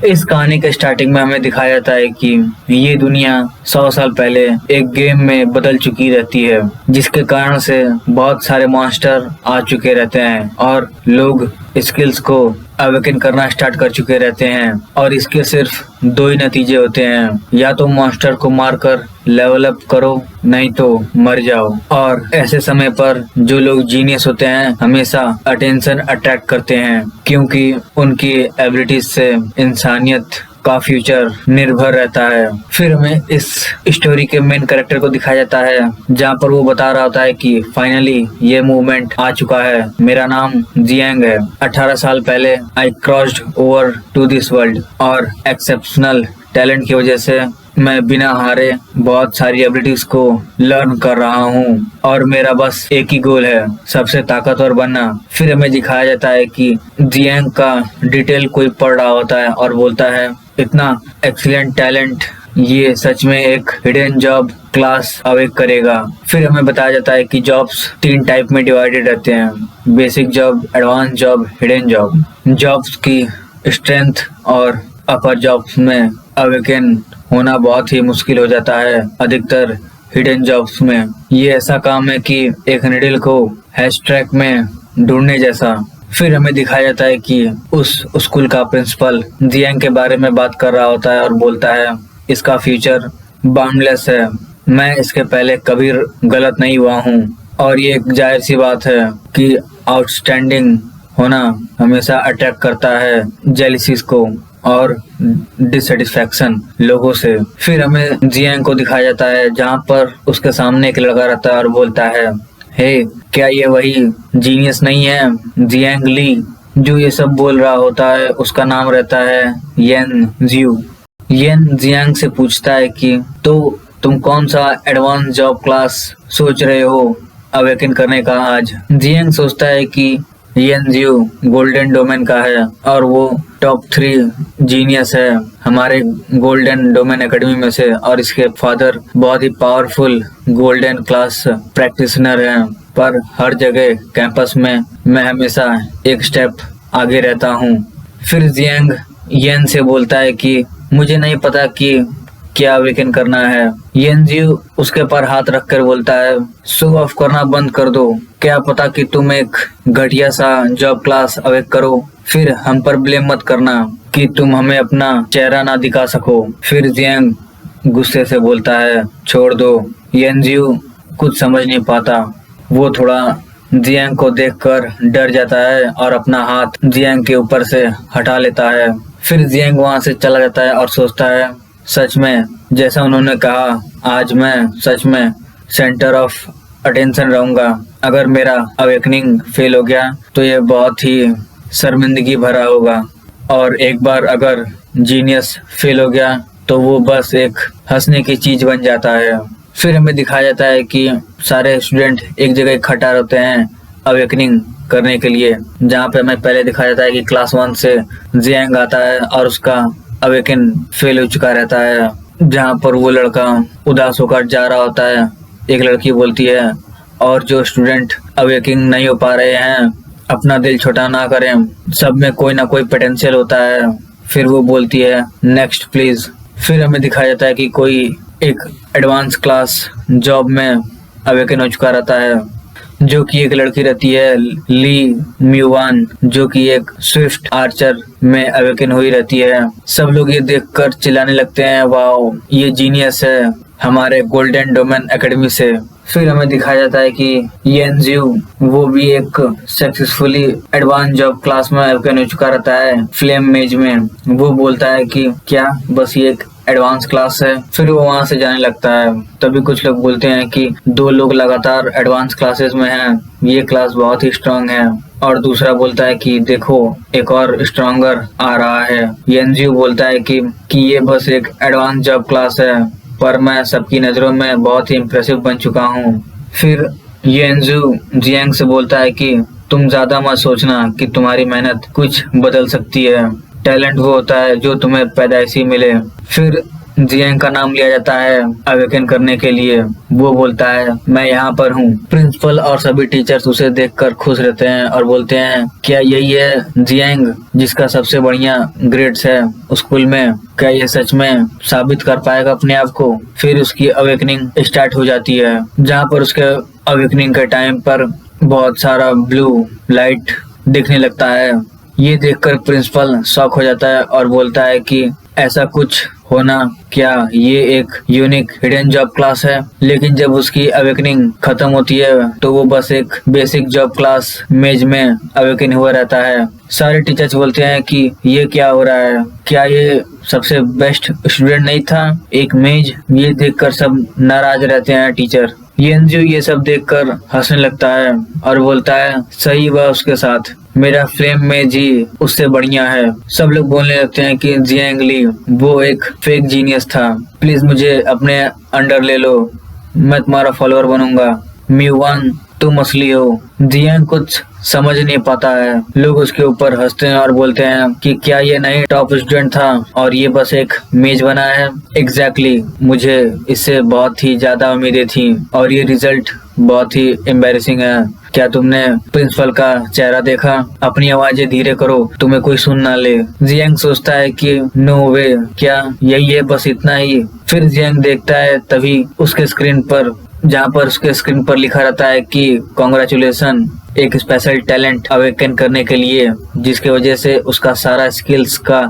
इस कहानी के स्टार्टिंग में हमें दिखाया जाता है कि ये दुनिया 100 साल पहले एक गेम में बदल चुकी रहती है, जिसके कारण से बहुत सारे मॉन्स्टर आ चुके रहते हैं और लोग स्किल्स को अवेकन करना स्टार्ट कर चुके रहते हैं। और इसके सिर्फ दो ही नतीजे होते हैं, या तो मॉन्स्टर को मारकर लेवल अप करो, नहीं तो मर जाओ। और ऐसे समय पर जो लोग जीनियस होते हैं हमेशा अटेंशन अट्रैक्ट करते हैं, क्योंकि उनकी एबिलिटीज से इंसानियत का फ्यूचर निर्भर रहता है। फिर हमें इस स्टोरी के मेन कैरेक्टर को दिखाया जाता है, जहाँ पर वो बता रहा होता है कि फाइनली ये मूवमेंट आ चुका है। मेरा नाम जियांग है। 18 साल पहले I crossed over to this world और एक्सेप्शनल टैलेंट की वजह से मैं बिना हारे बहुत सारी एबिलिटीज को लर्न कर रहा हूँ और मेरा बस एक ही गोल है, सबसे ताकतवर बनना। फिर हमें दिखाया जाता है कि जियांग का डिटेल कोई पढ़ रहा होता है और बोलता है, इतना एक्सीलेंट टैलेंट, ये सच में एक हिडन जॉब क्लास अवेक करेगा। फिर हमें बताया जाता है कि जॉब्स 3 टाइप में डिवाइडेड रहते हैं, basic job, advance job, hidden job. Jobs की स्ट्रेंथ और अपर जॉब्स में अवेकन होना बहुत ही मुश्किल हो जाता है। अधिकतर हिडन जॉब्स में ये ऐसा काम है कि एक नीडल को हैशटैग में ढूंढने जैसा। फिर हमें दिखाया जाता है कि उस स्कूल का प्रिंसिपल जियांग के बारे में बात कर रहा होता है और बोलता है, इसका फ्यूचर बाउंडलेस है, मैं इसके पहले कभी गलत नहीं हुआ हूँ। और ये एक जाहिर सी बात है कि आउटस्टैंडिंग होना हमेशा अट्रैक्ट करता है जेलिसीज को और डिससेटिस्फैक्शन लोगों से। फिर हमें जियांग को दिखाया जाता है जहाँ पर उसके सामने एक लड़का रहता है और बोलता है, हे, क्या ये वही जीनियस नहीं है जियांग ली जो ये सब बोल रहा होता है? उसका नाम रहता है येन जियू। येन जियांग से पूछता है कि तो तुम कौन सा एडवांस जॉब क्लास सोच रहे हो अवेकन करने का आज? जियांग सोचता है कि येन जियू गोल्डन डोमेन का है और वो टॉप 3 जीनियस है हमारे गोल्डन डोमेन एकेडमी में से, और इसके फादर बहुत ही पावरफुल गोल्डन क्लास प्रैक्टिशनर हैं। पर हर जगह कैंपस में मैं हमेशा एक स्टेप आगे रहता हूँ। फिर जियांग येन से बोलता है कि मुझे नहीं पता कि क्या अवेकन करना है। येन जियू उसके पर हाथ रखकर बोलता है, शो ऑफ करना बंद कर दो, क्या पता कि तुम एक घटिया सा जॉब क्लास अवेक करो, फिर हम पर ब्लेम मत करना कि तुम हमें अपना चेहरा ना दिखा सको। फिर जियांग गुस्से से बोलता है, छोड़ दो। येन जियू कुछ समझ नहीं पाता, वो थोड़ा जियांग को देखकर डर जाता है और अपना हाथ जियांग के ऊपर से हटा लेता है। फिर जियांग वहां से चला जाता है और सोचता है, सच में जैसा उन्होंने कहा, आज मैं सच में सेंटर ऑफ अटेंशन रहूंगा। अगर मेरा अवेकनिंग फेल हो गया तो ये बहुत ही शर्मिंदगी भरा होगा, और एक बार अगर जीनियस फेल हो गया तो वो बस एक हंसने की चीज बन जाता है। फिर हमें दिखाया जाता है कि सारे स्टूडेंट एक जगह इकट्ठा रहते हैं अवेकनिंग करने के लिए, जहाँ पे हमें पहले दिखाया जाता है कि क्लास 1 से जियांग आता है और उसका अवेकन फेल हो चुका रहता है, जहाँ पर वो लड़का उदास होकर जा रहा होता है। एक लड़की बोलती है, और जो स्टूडेंट अवेकिंग नहीं हो पा रहे हैं अपना दिल छोटा ना करें, सब में कोई ना कोई पोटेंशियल होता है। फिर वो बोलती है, नेक्स्ट प्लीज। फिर हमें दिखाया जाता है कि कोई एक एडवांस क्लास जॉब में अवेकन हो चुका रहता है, जो कि एक लड़की रहती है ली म्यूवान, जो कि एक स्विफ्ट आर्चर में अवेकन हुई रहती है। सब लोग ये देखकर चिल्लाने लगते हैं, वाओ, ये जीनियस है हमारे गोल्डन डोमेन एकेडमी से। फिर हमें दिखाया जाता है कि येन जियू वो भी एक सक्सेसफुली एडवांस जॉब क्लास में अवेकन हो चुका रहता है फ्लेम मेज में। वो बोलता है कि क्या बस ये एक एडवांस क्लास है? फिर वो वहां से जाने लगता है। तभी कुछ लोग बोलते हैं कि 2 लोग लगातार एडवांस क्लासेस में हैं, ये क्लास बहुत ही स्ट्रांग है। और दूसरा बोलता है कि देखो, एक और स्ट्रॉन्गर आ रहा है। येन जियू बोलता है कि ये बस एक एडवांस जॉब क्लास है, पर मैं सबकी नजरों में बहुत ही इम्प्रेसिव बन चुका हूँ। फिर येन जियू जियांग से बोलता है कि तुम ज्यादा मत सोचना कि तुम्हारी मेहनत कुछ बदल सकती है, टैलेंट वो होता है जो तुम्हें पैदाइशी मिले। फिर जियांग का नाम लिया जाता है अवेकन करने के लिए। वो बोलता है मैं यहाँ पर हूँ। प्रिंसिपल और सभी टीचर्स उसे देखकर खुश रहते हैं और बोलते हैं क्या यही है जियांग जिसका सबसे बढ़िया ग्रेड्स है स्कूल में? क्या ये सच में साबित कर पाएगा अपने आप को? फिर उसकी अवेकनिंग स्टार्ट हो जाती है, जहाँ पर उसके अवेकनिंग के टाइम पर बहुत सारा ब्लू लाइट दिखने लगता है। ये देखकर प्रिंसिपल शॉक हो जाता है और बोलता है कि ऐसा कुछ होना, क्या ये एक यूनिक हिडन जॉब क्लास है? लेकिन जब उसकी अवेकनिंग खत्म होती है तो वो बस एक बेसिक जॉब क्लास मेज में अवेकन हुआ रहता है। सारे टीचर्स बोलते हैं कि ये क्या हो रहा है, क्या ये सबसे बेस्ट स्टूडेंट नहीं था? एक मेज। ये देखकर सब नाराज रहते हैं टीचर। येंजू ये सब देखकर हंसने लगता है और बोलता है सही हुआ उसके साथ, मेरा फ्रेम में जी उससे बढ़िया है। सब लोग बोलने लगते हैं कि जियांग ली वो एक फेक जीनियस था, प्लीज मुझे अपने अंडर ले लो, मैं तुम्हारा फॉलोअर बनूंगा। म्यूवान तुम असली हो। जियांग कुछ समझ नहीं पाता है। लोग उसके ऊपर हंसते हैं और बोलते हैं कि क्या ये नहीं टॉप स्टूडेंट था और ये बस एक मेज बना है? एग्जैक्टली, मुझे इससे बहुत ही ज्यादा उम्मीदें थी और ये रिजल्ट बहुत ही एम्बैरेसिंग है। क्या तुमने प्रिंसिपल का चेहरा देखा? अपनी आवाजें धीरे करो, तुम्हें कोई सुन ना ले। जियांग सोचता है कि नो वे, क्या यही है बस इतना ही? फिर जियांग देखता है तभी उसके स्क्रीन पर, जहाँ पर उसके स्क्रीन पर लिखा रहता है कि कॉन्ग्रेचुलेसन, एक स्पेशल टैलेंट अवेकन करने के लिए, जिसकी वजह से उसका सारा स्किल्स का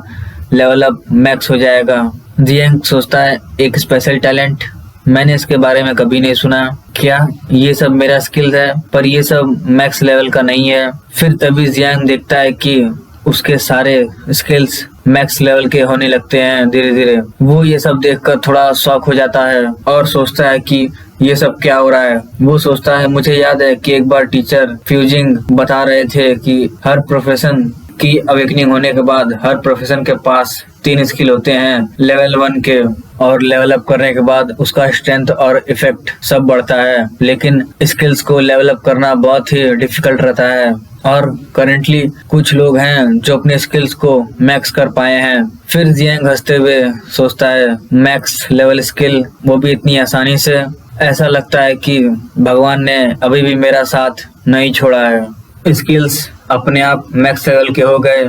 लेवल अप मैक्स हो जाएगा। जियांग सोचता है एक स्पेशल टैलेंट, मैंने इसके बारे में कभी नहीं सुना। क्या ये सब मेरा स्किल्स है? पर ये सब मैक्स लेवल का नहीं है। फिर तभी जियांग देखता है कि उसके सारे स्किल्स मैक्स लेवल के होने लगते हैं धीरे धीरे। वो ये सब देखकर थोड़ा शॉक हो जाता है और सोचता है कि ये सब क्या हो रहा है। वो सोचता है मुझे याद है कि एक बार टीचर फ्यूजिंग बता रहे थे कि हर प्रोफेशन की अवेकनिंग होने के बाद हर प्रोफेशन के पास 3 स्किल होते हैं लेवल 1 के, और लेवल अप करने के बाद उसका स्ट्रेंथ और इफेक्ट सब बढ़ता है। लेकिन स्किल्स को लेवल अप करना बहुत ही डिफिकल्ट रहता है और करेंटली कुछ लोग हैं जो अपने स्किल्स को मैक्स कर पाए हैं। फिर जियांग हंसते हुए सोचता है मैक्स लेवल स्किल, वो भी इतनी आसानी से? ऐसा लगता है कि भगवान ने अभी भी मेरा साथ नहीं छोड़ा है। स्किल्स अपने आप मैक्स लेवल के हो गए,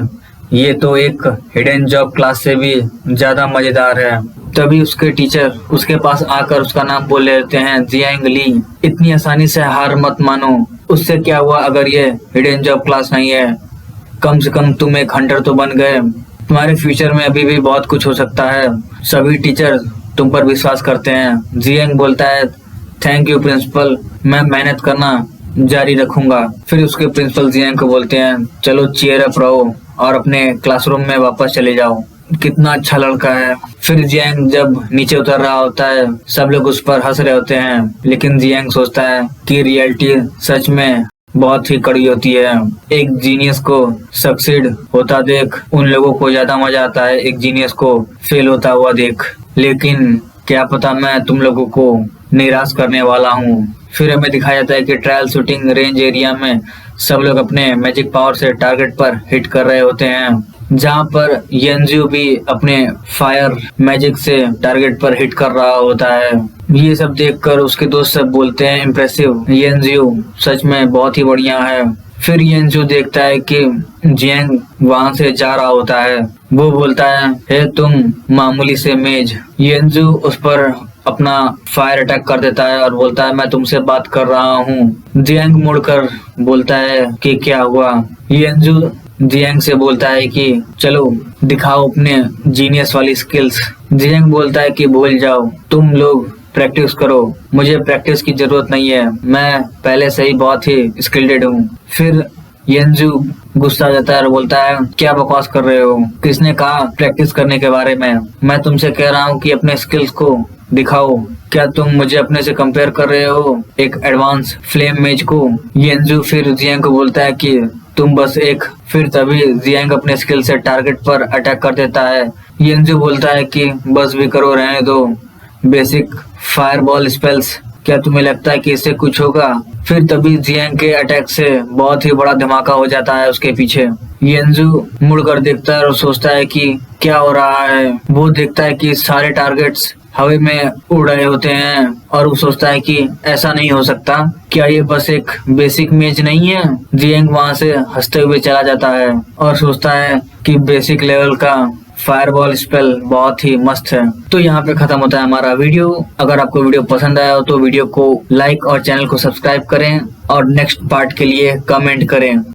ये तो एक हिडन जॉब क्लास से भी ज्यादा मजेदार है। तभी उसके टीचर उसके पास आकर उसका नाम बोल लेते हैं, जियांग ली, इतनी आसानी से हार मत मानो। उससे क्या हुआ अगर ये हिडन जॉब क्लास नहीं है? कम से कम तुम एक हंटर तो बन गए। तुम्हारे फ्यूचर में अभी भी बहुत कुछ हो सकता है। सभी टीचर तुम पर विश्वास करते हैं। जियांग बोलता है थैंक यू प्रिंसिपल, मैं मेहनत करना जारी रखूंगा। फिर उसके प्रिंसिपल जियांग को बोलते हैं चलो चीयर अप रहो और अपने क्लासरूम में वापस चले जाओ, कितना अच्छा लड़का है। फिर जियांग जब नीचे उतर रहा होता है सब लोग उस पर हंस रहे होते हैं, लेकिन जियांग सोचता है कि रियलिटी सच में बहुत ही कड़ी होती है। एक जीनियस को सक्सीड होता देख उन लोगों को ज्यादा मजा आता है एक जीनियस को फेल होता हुआ देख। लेकिन क्या पता मैं तुम लोगों को निराश करने वाला हूँ। फिर हमें दिखाया जाता है कि ट्रायल शूटिंग रेंज एरिया में सब लोग अपने मैजिक पावर से टारगेट पर हिट कर रहे होते हैं, जहाँ पर येंजू भी अपने फायर मैजिक से टारगेट पर हिट कर रहा होता है। ये सब देखकर उसके दोस्त सब बोलते हैं इम्प्रेसिव, येंजू सच में बहुत ही बढ़िया है। फिर येंजू देखता है कि जियांग वहां से जा रहा होता है। वो बोलता है हे तुम मामूली से मेज। येंजू उस पर अपना फायर अटैक कर देता है और बोलता है मैं तुमसे बात कर रहा हूँ। जियांग मुड़कर बोलता है कि क्या हुआ। येंजू जियांग से बोलता है कि चलो दिखाओ अपने जीनियस वाली स्किल्स। जियांग बोलता है कि भूल जाओ, तुम लोग प्रैक्टिस करो, मुझे प्रैक्टिस की जरूरत नहीं है, मैं पहले से ही बहुत ही स्किल्डेड हूँ। फिर येंजू गुस्सा आ जाता है और बोलता है क्या बकवास कर रहे हो, किसने कहा प्रैक्टिस करने के बारे में? मैं तुमसे कह रहा हूँ कि अपने स्किल्स को दिखाओ। क्या तुम मुझे अपने से कंपेयर कर रहे हो एक एडवांस फ्लेम मेज को? येंजू फिर जियांग को बोलता है कि तुम बस एक। फिर तभी जियांग अपने स्किल से टारगेट पर अटैक कर देता है। येंजू बोलता है कि बस भी करो, रहने दो, बेसिक फायरबॉल स्पेल्स क्या तुम्हें लगता है कि इससे कुछ होगा? फिर तभी जियांग के अटैक से बहुत ही बड़ा धमाका हो जाता है उसके पीछे। येंजू मुड़कर देखता है और सोचता है कि क्या हो रहा है। वो देखता है कि सारे टारगेट्स हवा में उड़ रहे होते हैं और वो सोचता है कि ऐसा नहीं हो सकता, क्या ये बस एक बेसिक मैच नहीं है? जियांग वहां से हंसते हुए चला जाता है और सोचता है कि बेसिक लेवल का फायरबॉल स्पेल बहुत ही मस्त है। तो यहाँ पे खत्म होता है हमारा वीडियो। अगर आपको वीडियो पसंद आया हो तो वीडियो को लाइक और चैनल को सब्सक्राइब करें और नेक्स्ट पार्ट के लिए कमेंट करें।